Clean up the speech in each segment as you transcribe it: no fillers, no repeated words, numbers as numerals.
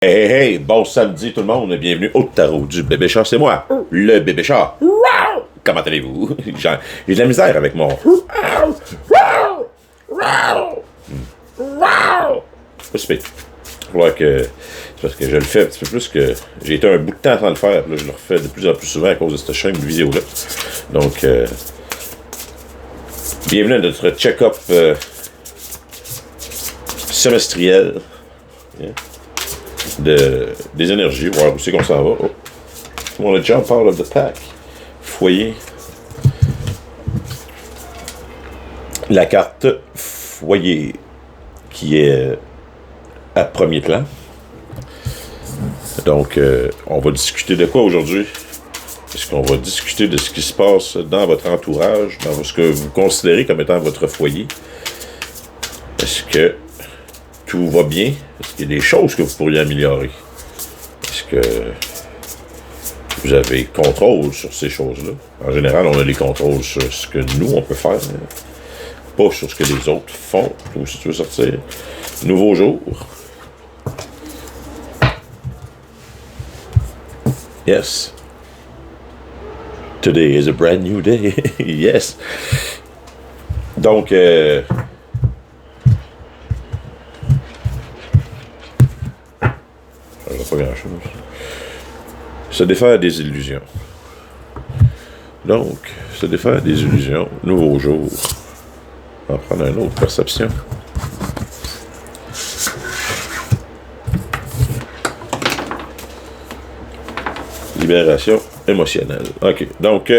Hey, hey, hey, bon samedi tout le monde, bienvenue au tarot du bébé chat, c'est moi, le bébé chat. Comment allez-vous? J'ai de la misère avec mon... Pas super. C'est parce que je le fais un petit peu plus que... J'ai été un bout de temps sans le faire, là, je le refais de plus en plus souvent à cause de cette chaîne de vidéo-là. Donc, bienvenue à notre check-up semestriel. Yeah. Des énergies, voir où c'est qu'on s'en va. Oh. On a jump out of the pack. Foyer. La carte foyer qui est à premier plan. Donc, on va discuter de quoi aujourd'hui? Est-ce qu'on va discuter de ce qui se passe dans votre entourage, dans ce que vous considérez comme étant votre foyer? Est-ce que tout va bien? Est-ce qu'il y a des choses que vous pourriez améliorer? Est-ce que vous avez contrôle sur ces choses-là? En général, on a les contrôles sur ce que nous, on peut faire, pas sur ce que les autres font. Ou si tu veux sortir, nouveau jour. Yes. Today is a brand new day. Yes. Donc, pas grand-chose. Se défaire des illusions. Donc, se défaire des illusions. Nouveau jour. On va prendre une autre perception. Libération émotionnelle. OK. Donc,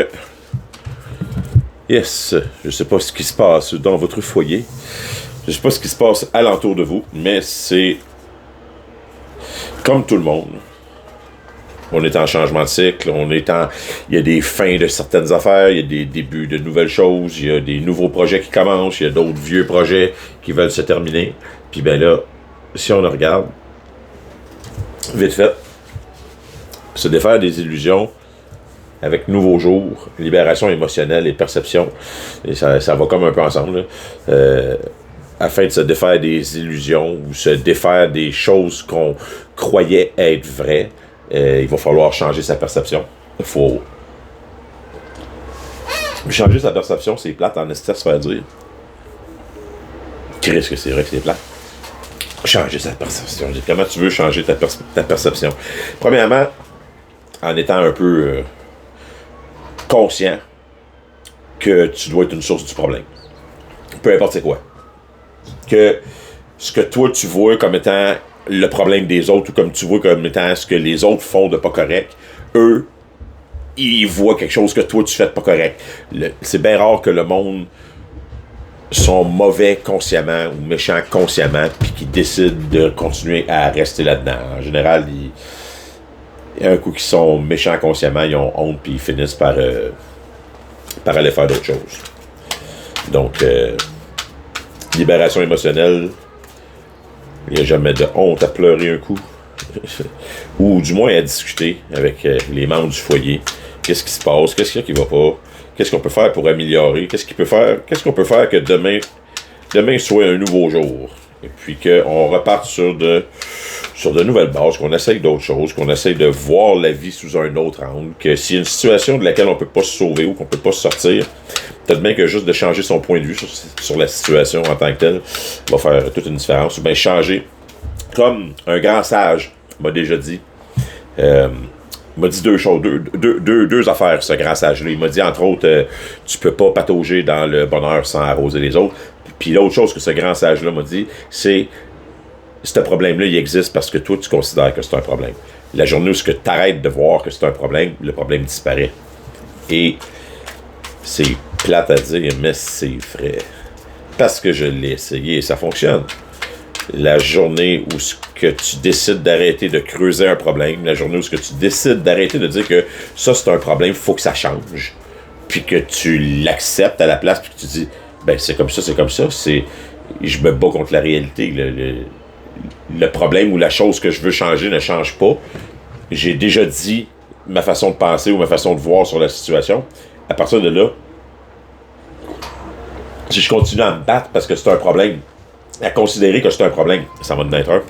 yes. Je sais pas ce qui se passe dans votre foyer. Je sais pas ce qui se passe alentour de vous, mais c'est comme tout le monde. On est en changement de cycle, il y a des fins de certaines affaires, il y a des débuts de nouvelles choses, il y a des nouveaux projets qui commencent, il y a d'autres vieux projets qui veulent se terminer. Puis ben là, si on le regarde, vite fait, se défaire des illusions avec nouveau jour, libération émotionnelle et perception, et ça va comme un peu ensemble, afin de se défaire des illusions ou se défaire des choses qu'on croyait être vraies, il va falloir changer sa perception. Il faut changer sa perception, c'est plate en esti à se faire dire. Qu'est-ce que c'est vrai que c'est plate? Changer sa perception. Comment tu veux changer ta perception? Premièrement, en étant un peu conscient que tu dois être une source du problème. Peu importe c'est quoi. Que ce que toi tu vois comme étant le problème des autres ou comme tu vois comme étant ce que les autres font de pas correct, eux, ils voient quelque chose que toi tu fais de pas correct. C'est bien rare que le monde sont mauvais consciemment ou méchants consciemment puis qu'ils décident de continuer à rester là-dedans. En général, il y a un coup qu'ils sont méchants consciemment, ils ont honte puis ils finissent par aller faire d'autres choses. Donc, libération émotionnelle, il n'y a jamais de honte à pleurer un coup. Ou du moins à discuter avec les membres du foyer. Qu'est-ce qui se passe? Qu'est-ce qu'il y a qui va pas? Qu'est-ce qu'on peut faire pour améliorer? Qu'est-ce qu'on peut faire que demain soit un nouveau jour? Et puis qu'on reparte sur de nouvelles bases, qu'on essaye d'autres choses, qu'on essaye de voir la vie sous un autre angle, que s'il y a une situation de laquelle on peut pas se sauver ou qu'on peut pas se sortir, peut-être bien que juste de changer son point de vue sur la situation en tant que telle va faire toute une différence. Ou bien changer, comme un grand sage m'a déjà dit, m'a dit deux choses, deux affaires, ce grand sage-là. Il m'a dit, entre autres, tu peux pas patauger dans le bonheur sans arroser les autres. Puis l'autre chose que ce grand sage-là m'a dit, c'est ce problème-là, il existe parce que toi, tu considères que c'est un problème. La journée où tu arrêtes de voir que c'est un problème, le problème disparaît. Et c'est plate à dire, mais c'est vrai. Parce que je l'ai essayé et ça fonctionne. La journée où ce que tu décides d'arrêter de creuser un problème, la journée où ce que tu décides d'arrêter de dire que ça, c'est un problème, il faut que ça change, puis que tu l'acceptes à la place, puis que tu dis, ben c'est comme ça, je me bats contre la réalité. Le problème ou la chose que je veux changer ne change pas. J'ai déjà dit ma façon de penser ou ma façon de voir sur la situation. À partir de là, si je continue à me battre parce que c'est un problème, à considérer que c'est un problème, ça va en être un,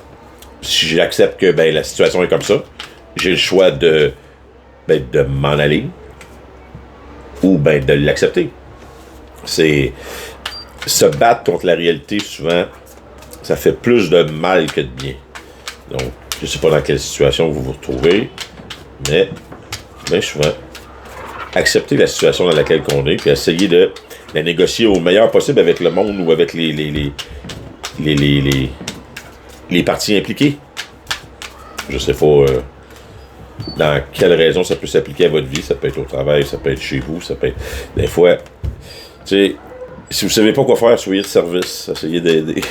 si j'accepte que la situation est comme ça, j'ai le choix de m'en aller ou de l'accepter. C'est se battre contre la réalité, souvent, ça fait plus de mal que de bien. Donc, je sais pas dans quelle situation vous vous retrouvez, mais bien souvent, accepter la situation dans laquelle on est, puis essayer de la négocier au meilleur possible avec le monde ou avec les parties impliquées. Je sais pas dans quelle raison ça peut s'appliquer à votre vie. Ça peut être au travail, ça peut être chez vous, ça peut être... Des fois, tu sais, si vous savez pas quoi faire, soyez de service. Essayez d'aider.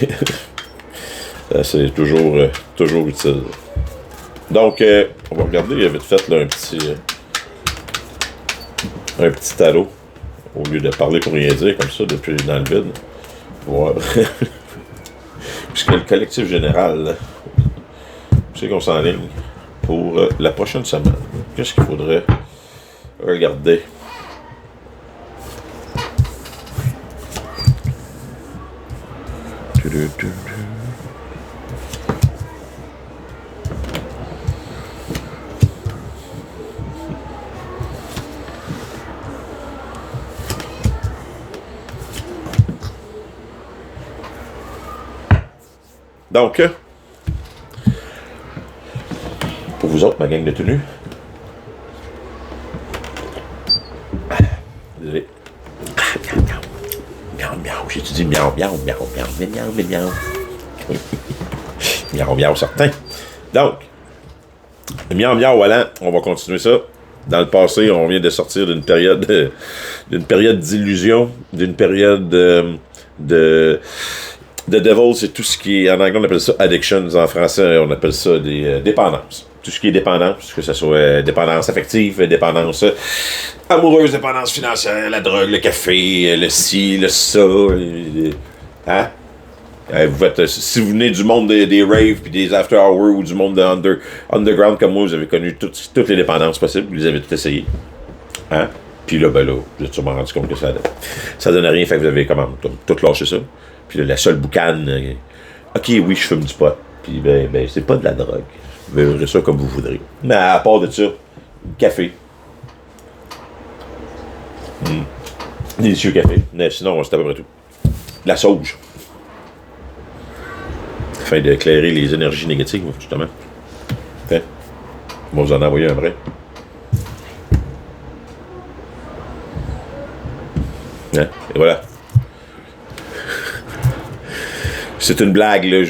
C'est toujours utile. Donc, on va regarder vite fait là, un petit tarot. Au lieu de parler pour rien dire, comme ça, depuis dans le vide. Voir. Puisque le collectif général, là, c'est qu'on s'enligne pour la prochaine semaine. Qu'est-ce qu'il faudrait regarder? Donc, pour vous autres, ma gang de tenues, désolé. Miaou, miaou, j'ai-tu dit miaou, miaou, miaou, miaou, miaou, miaou, miaou, miaou, certain. Donc, miaou, miaou, voilà, on va continuer ça. Dans le passé, on vient de sortir d'une période d'illusion, d'une période de devil, c'est tout ce qui est, en anglais on appelle ça addictions, en français on appelle ça des dépendances. Tout ce qui est dépendance, que ce soit dépendance affective, dépendance amoureuse, dépendance financière, la drogue, le café, le ci, le ça, hein? Si vous venez du monde des raves puis des after hours ou du monde de underground comme moi, vous avez connu toutes les dépendances possibles, vous les avez toutes essayées. Hein? Puis là, vous êtes sûrement rendu compte que ça donne rien, fait que vous avez tout lâché ça. Puis là, la seule boucane, ok, oui, je fume du pot. Puis c'est pas de la drogue. Vous verrez ça comme vous voudrez. Mais à part de ça, café. Délicieux café. Mais sinon, c'est à peu près tout. La sauge. Afin d'éclairer les énergies négatives, justement. Hein? On va vous en envoyer un vrai. Hein? Et voilà. C'est une blague, là,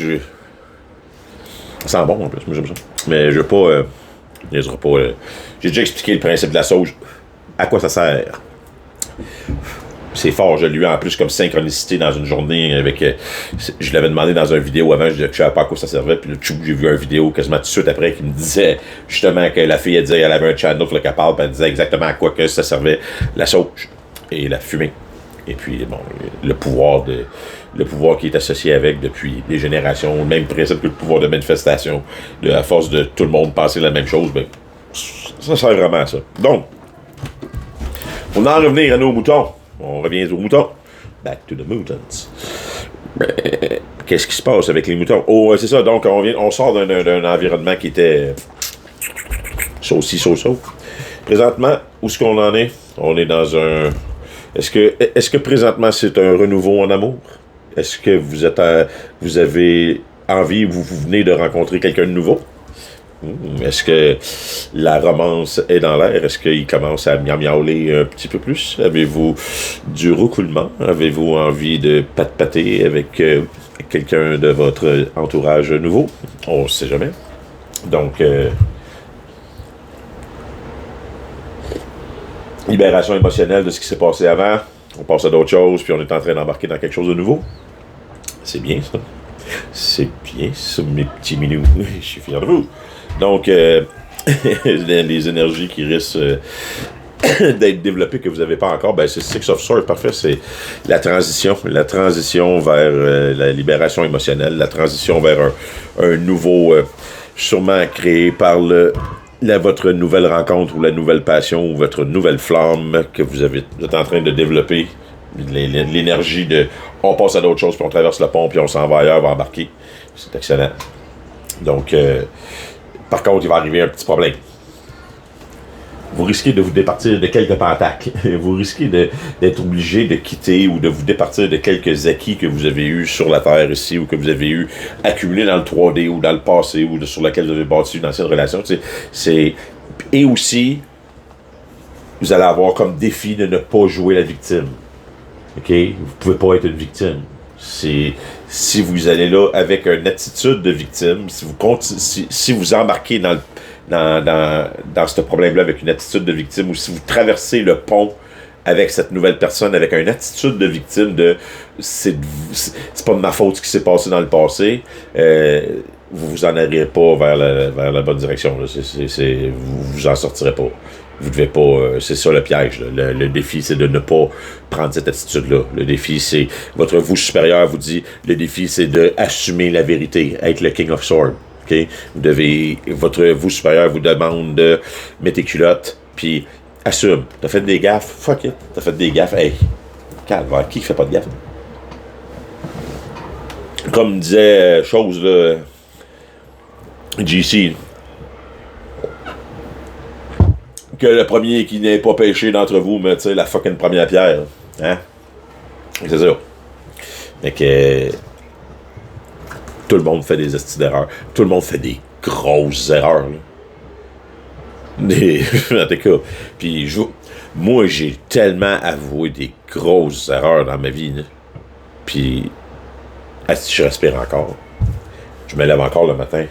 ça sent bon, en plus, moi j'aime ça. Mais je veux pas... j'ai déjà expliqué le principe de la sauge. À quoi ça sert? C'est fort, je l'ai eu en plus comme synchronicité dans une journée avec... je l'avais demandé dans une vidéo avant, je disais que je savais pas à quoi ça servait, puis là, j'ai vu une vidéo quasiment tout de suite après qui me disait justement que la fille, elle disait qu'elle avait un channel là, qu'elle parle, puis elle disait exactement à quoi que ça servait, la sauge et la fumée. Et puis, bon, le pouvoir qui est associé avec depuis des générations, le même principe que le pouvoir de manifestation, à force de tout le monde penser la même chose, ça sert vraiment à ça. Donc, on en revenir à nos moutons. On revient aux moutons. Back to the moutons. Qu'est-ce qui se passe avec les moutons? Oh, c'est ça, donc on sort d'un environnement qui était sauci. Présentement, où est-ce qu'on en est? On est dans un... Est-ce que présentement c'est un renouveau en amour? Est-ce que vous avez envie, vous venez de rencontrer quelqu'un de nouveau? Est-ce que la romance est dans l'air? Est-ce qu'il commence à miauler un petit peu plus? Avez-vous du roucoulement? Avez-vous envie de patter avec quelqu'un de votre entourage nouveau? On ne sait jamais. Donc, libération émotionnelle de ce qui s'est passé avant. On passe à d'autres choses, puis on est en train d'embarquer dans quelque chose de nouveau. C'est bien, ça. C'est bien, ça, mes petits minous. Je suis fier de vous. Donc, les énergies qui risquent d'être développées que vous n'avez pas encore, c'est Six of Swords, parfait, c'est la transition vers la libération émotionnelle, la transition vers un nouveau, sûrement créé par votre nouvelle rencontre ou la nouvelle passion ou votre nouvelle flamme que vous êtes en train de développer, l'énergie de on passe à d'autres choses, puis on traverse le pont, puis on s'en va ailleurs, on va embarquer. C'est excellent. Donc, par contre, il va arriver un petit problème. Vous risquez de vous départir de quelques pentacles. Vous risquez d'être obligé de quitter ou de vous départir de quelques acquis que vous avez eus sur la Terre ici ou que vous avez eu accumulés dans le 3D ou dans le passé ou sur lequel vous avez bâti une ancienne relation. Et aussi, vous allez avoir comme défi de ne pas jouer la victime. OK? Vous pouvez pas être une victime. Si vous allez là avec une attitude de victime, si vous embarquez dans ce problème-là avec une attitude de victime, ou si vous traversez le pont avec cette nouvelle personne, avec une attitude de victime c'est pas de ma faute ce qui s'est passé dans le passé, vous vous en arriverez pas vers la bonne direction. Là. Vous en sortirez pas. Vous devez pas. C'est ça le piège. Le défi, c'est de ne pas prendre cette attitude-là. Le défi, c'est. Votre vous supérieur vous dit. Le défi, c'est d'assumer la vérité. Être le King of Swords. Okay? Votre vous supérieur vous demande de mettre tes culottes. Puis assume. T'as fait des gaffes. Fuck it. T'as fait des gaffes. Hey. Calvaire. Qui fait pas de gaffes? Comme disait chose là. GC. Que le premier qui n'ait pas péché d'entre vous me tire la fucking première pierre. Hein? C'est ça. Fait que tout le monde fait des estis d'erreurs. Tout le monde fait des grosses erreurs. En tout cas. Puis moi, j'ai tellement avoué des grosses erreurs dans ma vie. Là. Puis si je respire encore. Je me lève encore le matin.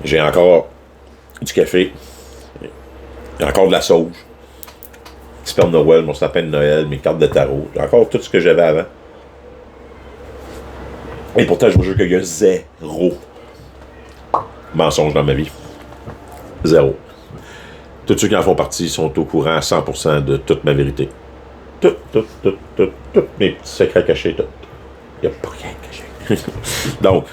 J'ai encore du café. J'ai encore de la sauge. Petit Père Noël, mon sapin de Noël, mes cartes de tarot. J'ai encore tout ce que j'avais avant. Et pourtant, je vous jure qu'il y a zéro mensonge dans ma vie. Zéro. Tous ceux qui en font partie sont au courant à 100% de toute ma vérité. Tout mes petits secrets cachés, tout. Il n'y a pas rien caché. Donc,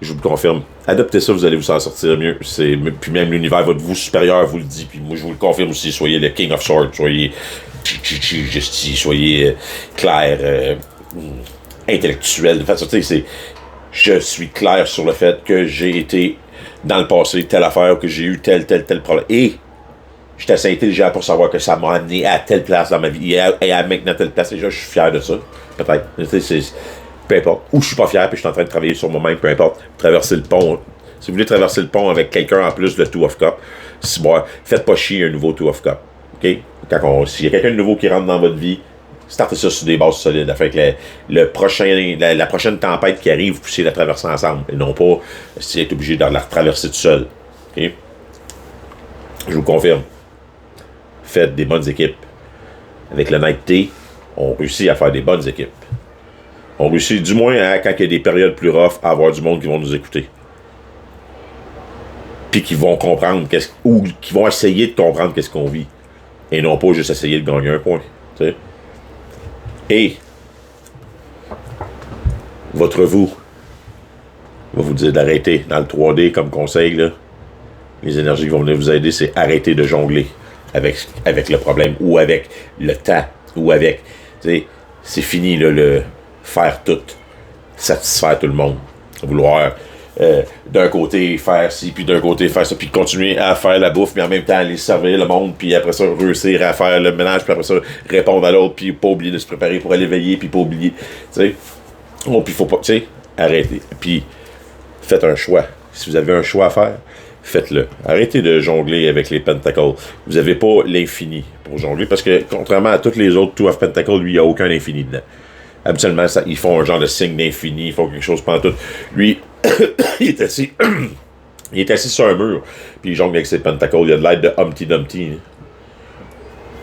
je vous le confirme. Adoptez ça, vous allez vous en sortir mieux. Puis même l'univers, votre vous supérieur vous le dit. Puis moi, je vous le confirme aussi. Soyez le King of Swords. Soyez soyez clair, intellectuel. De façon, tu sais, je suis clair sur le fait que j'ai été dans le passé telle affaire, que j'ai eu tel problème. Et j'étais assez intelligent pour savoir que ça m'a amené à telle place dans ma vie et à maintenant telle place. Et je suis fier de ça. Peut-être. Tu sais, peu importe. Ou je suis pas fier puis je suis en train de travailler sur moi-même, peu importe. Traverser le pont. Si vous voulez traverser le pont avec quelqu'un en plus de Two of Cup, faites pas chier un nouveau Two of Cup. OK? S'il y a quelqu'un de nouveau qui rentre dans votre vie, startez ça sur des bases solides. Afin que la prochaine tempête qui arrive, vous puissiez la traverser ensemble. Et non pas si vous êtes obligé de la traverser tout seul. OK? Je vous confirme. Faites des bonnes équipes. Avec le Night T, on réussit à faire des bonnes équipes. On réussit du moins quand il y a des périodes plus rough à avoir du monde qui vont nous écouter. Puis qui vont comprendre ou qui vont essayer de comprendre qu'est-ce qu'on vit. Et non pas juste essayer de gagner un point. T'sais. Et votre vous va vous dire d'arrêter. Dans le 3D comme conseil, là, les énergies qui vont venir vous aider, c'est arrêter de jongler avec le problème ou avec le temps ou avec. C'est fini là, le faire tout, satisfaire tout le monde, vouloir d'un côté faire ci, puis d'un côté faire ça, puis continuer à faire la bouffe, mais en même temps aller servir le monde, puis après ça réussir à faire le ménage, puis après ça répondre à l'autre, puis pas oublier de se préparer pour aller veiller, puis pas oublier, tu sais. Oh, puis faut pas, tu sais, arrêtez. Puis faites un choix. Si vous avez un choix à faire, faites-le. Arrêtez de jongler avec les pentacles. Vous n'avez pas l'infini pour jongler, parce que contrairement à tous les autres Two of Pentacles, lui, il n'y a aucun infini dedans. Habituellement, ils font un genre de signe d'infini, ils font quelque chose pendant tout. Lui, il est assis. Il est assis sur un mur, puis il jongle avec ses pentacles. Il a de l'aide de Humpty Dumpty.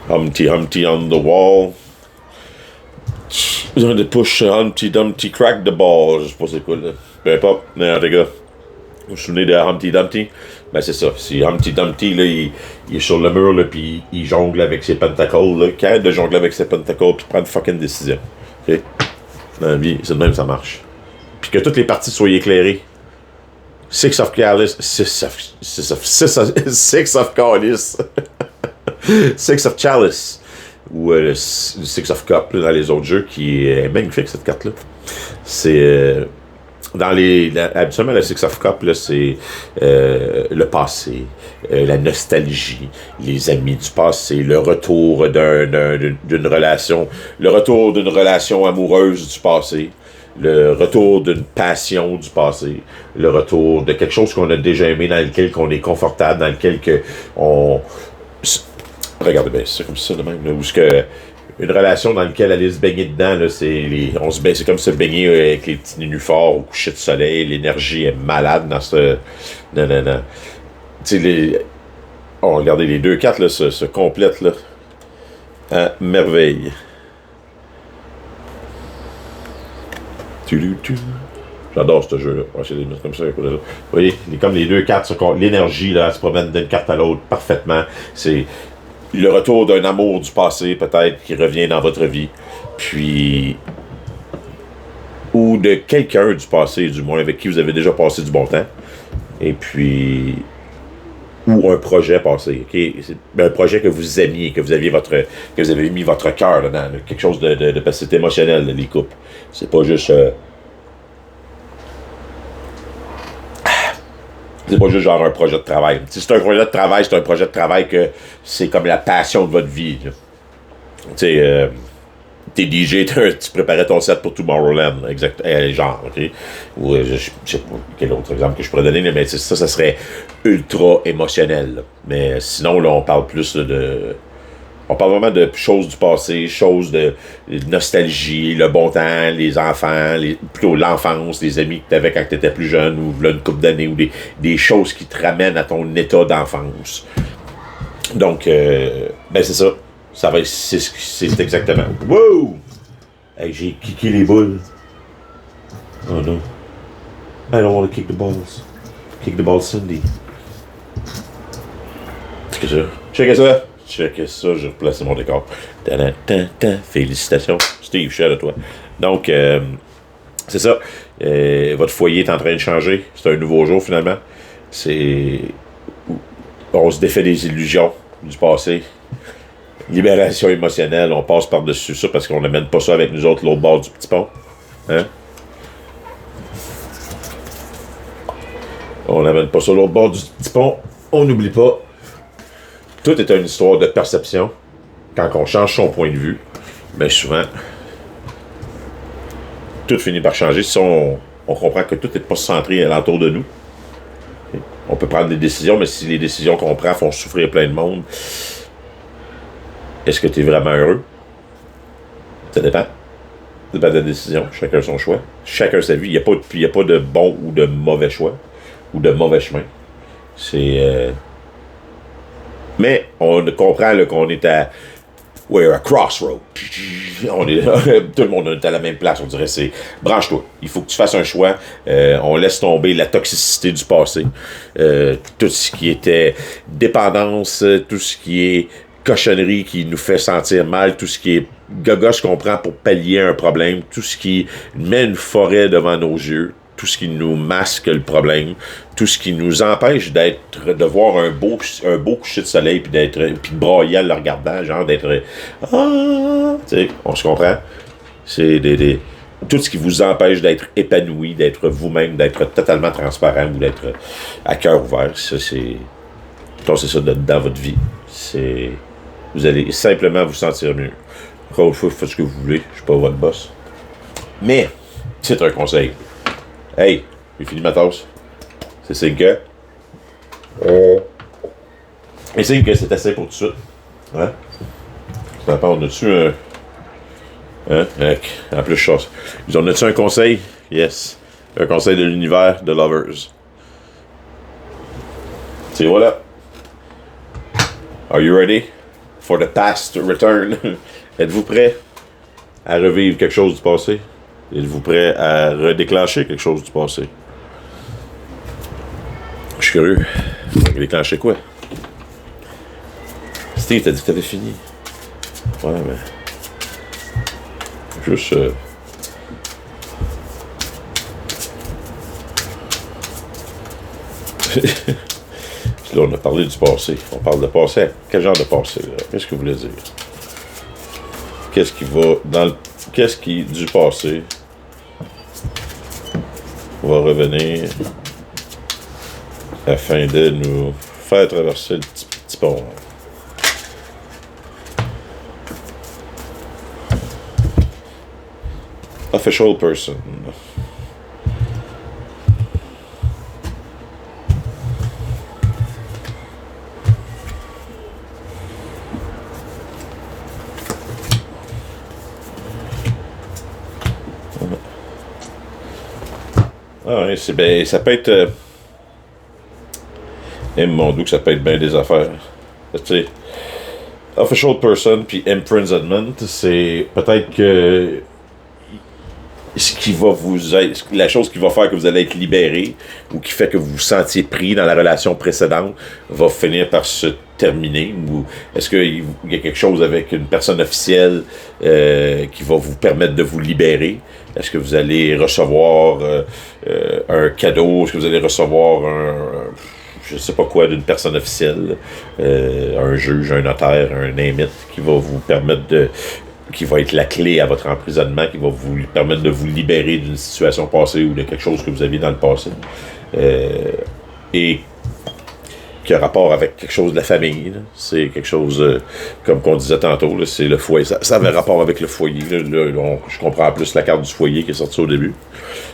Humpty Humpty on the wall. Ils ont de push Humpty Dumpty crack the ball. Je sais pas c'est quoi, là. Peu importe. Non, les gars. Vous vous souvenez de Humpty Dumpty? Ben c'est ça. Si Humpty Dumpty, là, il est sur le mur, là, puis il jongle avec ses pentacles, là. Qu'il arrête de jongler avec ses pentacles, puis prend une fucking décision. OK? Dans la vie, c'est de même que ça marche. Puis que toutes les parties soient éclairées. Six of Chalice. Six of Chalice. Six of Chalice. Ou le Six of Cup là, dans les autres jeux, qui est magnifique cette carte-là. C'est habituellement, le Six of Cups, là, c'est le passé, la nostalgie, les amis du passé, le retour d'une relation, le retour d'une relation amoureuse du passé, le retour d'une passion du passé, le retour de quelque chose qu'on a déjà aimé, dans lequel on est confortable, dans lequel on... Regardez bien, c'est comme ça de même, là, où ce que une relation dans laquelle aller se baigner dedans, là, c'est comme se baigner avec les petits nénuphars au coucher de soleil, l'énergie est malade dans ce... Non, non, non. Tu sais, regardez, les deux cartes là, se complètent là, à merveille. J'adore ce jeu-là. On va essayer de les mettre comme ça. Vous voyez, comme les deux cartes, l'énergie là, se promène d'une carte à l'autre parfaitement. C'est le retour d'un amour du passé, peut-être, qui revient dans votre vie. Puis... ou de quelqu'un du passé, du moins, avec qui vous avez déjà passé du bon temps. Et puis... ou un projet passé, ok? Un projet que vous aimiez, que vous avez mis votre cœur dedans, là. Quelque chose de parce que c'est émotionnel, là, les couples. C'est pas juste... c'est pas juste genre un projet de travail. Si c'est un projet de travail, c'est un projet de travail que c'est comme la passion de votre vie. Tu sais, t'es DJ, tu préparais ton set pour Tomorrowland, exact, genre, ok? Ou je sais pas quel autre exemple que je pourrais donner, mais ça serait ultra émotionnel. Là. Mais sinon, là, on parle plus de... On parle vraiment de choses du passé, choses de nostalgie, le bon temps, les enfants, plutôt l'enfance, les amis que tu avais quand tu étais plus jeune, ou là, une couple d'années, ou des choses qui te ramènent à ton état d'enfance. Donc, ben c'est ça. Ça va être, c'est exactement. Wow! Hey, j'ai kické les boules. Oh non. I don't want to kick the balls. Kick the balls, Cindy. Check ça. Check ça, j'ai replacé mon décor. Félicitations. Steve, je suis à toi. Donc, c'est ça. Votre foyer est en train de changer. C'est un nouveau jour, finalement. On se défait des illusions du passé. Libération émotionnelle, on passe par-dessus ça parce qu'on n'amène pas ça avec nous autres l'autre bord du petit pont. Hein? On n'amène pas ça l'autre bord du petit pont. On n'oublie pas. Tout est une histoire de perception. Quand on change son point de vue, bien souvent, tout finit par changer. Si on comprend que tout n'est pas centré alentour de nous. On peut prendre des décisions, mais si les décisions qu'on prend font souffrir plein de monde, est-ce que tu es vraiment heureux? Ça dépend. Ça dépend de la décision. Chacun son choix. Chacun sa vie. Il n'y a pas de bon ou de mauvais choix. Ou de mauvais chemin. Mais on comprend là, qu'on est à... We're a crossroad. Tout le monde est à la même place. On dirait c'est... Branche-toi. Il faut que tu fasses un choix. On laisse tomber la toxicité du passé. Tout ce qui était dépendance. Tout ce qui est cochonnerie qui nous fait sentir mal, tout ce qui est gogos qu'on prend pour pallier un problème, tout ce qui met une forêt devant nos yeux, tout ce qui nous masque le problème, tout ce qui nous empêche de voir un beau coucher de soleil puis de brailler en le regardant, genre d'être tu sais, on se comprend. C'est tout ce qui vous empêche d'être épanoui, d'être vous-même, d'être totalement transparent ou d'être à cœur ouvert. Ça, c'est ça dans votre vie. Vous allez simplement vous sentir mieux. Encore une fois, faites ce que vous voulez. Je suis pas votre boss. Mais, c'est un conseil. Hey, j'ai fini ma tasse. C'est signe que... Et signe que c'est assez pour tout de suite. Hein? Ça dépend, on a-tu un... Hein? En plus, je chasse. On a-tu un conseil? Yes. Un conseil de l'univers de Lovers. C'est voilà. Are you ready for the past return? Êtes-vous prêt à revivre quelque chose du passé? Êtes-vous prêt à redéclencher quelque chose du passé? Je suis curieux. Déclencher quoi? Steve, t'as dit que t'avais fini. Ouais, mais... Juste... Là, on a parlé du passé. On parle de passé. Quel genre de passé, là? Qu'est-ce que vous voulez dire? Qu'est-ce qui va dans le... Qu'est-ce qui, du passé, va revenir afin de nous faire traverser le petit pont. Official person. Ah oui, ça peut être... mon doux que ça peut être bien des affaires. Tu sais, official person puis imprisonment, c'est peut-être que ce qui va la chose qui va faire que vous allez être libéré ou qui fait que vous vous sentiez pris dans la relation précédente va finir par se terminer, ou est-ce qu'il y a quelque chose avec une personne officielle qui va vous permettre de vous libérer? Est-ce que vous allez recevoir un cadeau? Est-ce que vous allez recevoir je sais pas quoi d'une personne officielle, un juge, un notaire, un name it, qui va vous permettre qui va être la clé à votre emprisonnement, qui va vous permettre de vous libérer d'une situation passée ou de quelque chose que vous aviez dans le passé. Et qui a rapport avec quelque chose de la famille. Là. C'est quelque chose, comme qu'on disait tantôt, là, c'est le foyer. Ça avait rapport avec le foyer. Là, je comprends plus la carte du foyer qui est sortie au début.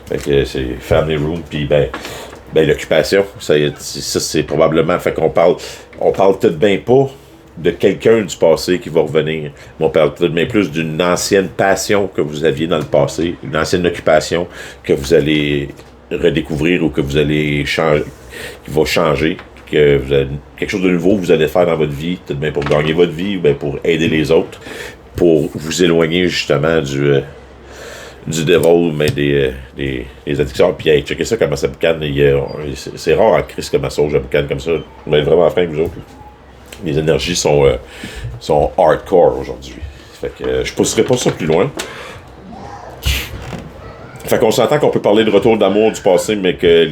Fait que c'est Family Room, puis ben l'occupation. Ça c'est probablement... Fait qu'on parle tout de bien pas de quelqu'un du passé qui va revenir. Mais on parle tout de bien plus d'une ancienne passion que vous aviez dans le passé, une ancienne occupation que vous allez redécouvrir ou que vous allez changer, qui va changer, que vous avez quelque chose de nouveau que vous allez faire dans votre vie, tout de bien pour gagner votre vie ou bien pour aider les autres, pour vous éloigner justement du devil, mais des addictions. Puis hey, checkez ça comment ça boucane. C'est rare en crise comme ça, je boucane comme ça. Mais vraiment franc que vous autres. Les énergies sont hardcore aujourd'hui. Fait que je pousserai pas ça plus loin. Fait qu'on s'entend qu'on peut parler de retour d'amour du passé, mais que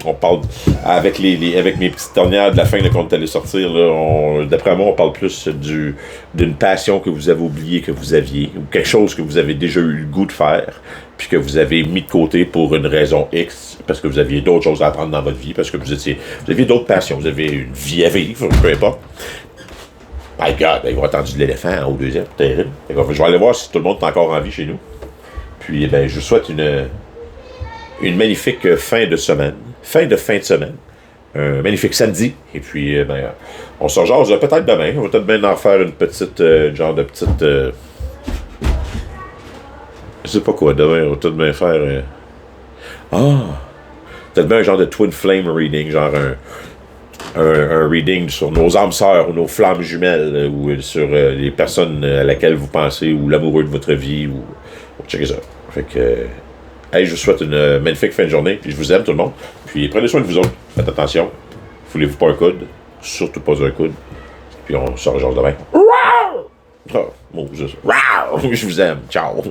on parle avec avec mes petites dernières de la fin de quand t'allais sortir, là, d'après moi, on parle plus d'une passion que vous avez oubliée que vous aviez, ou quelque chose que vous avez déjà eu le goût de faire, puis que vous avez mis de côté pour une raison X, parce que vous aviez d'autres choses à apprendre dans votre vie, parce que vous aviez d'autres passions, vous avez une vie à vivre, peu importe. My God, ils ont attendu de l'éléphant au deuxième, terrible. Je vais aller voir si tout le monde est encore en vie chez nous. Puis, je vous souhaite une magnifique fin de semaine. Fin de semaine. Un magnifique samedi. Et puis, on se rejase peut-être demain. On va peut-être bien en faire une petite, genre de petite... je sais pas quoi, demain, on va peut-être bien faire... peut-être bien un genre de Twin Flame reading, genre un reading sur nos âmes sœurs ou nos flammes jumelles, ou sur les personnes à laquelle vous pensez, ou l'amoureux de votre vie, ou checker ça. Fait que... je vous souhaite une magnifique fin de journée, puis je vous aime tout le monde. Puis prenez soin de vous autres. Faites attention. Foulez-vous pas un coude. Surtout pas un coude. Puis on se rejoint demain. Oh, mon Dieu. Je vous aime. Ciao.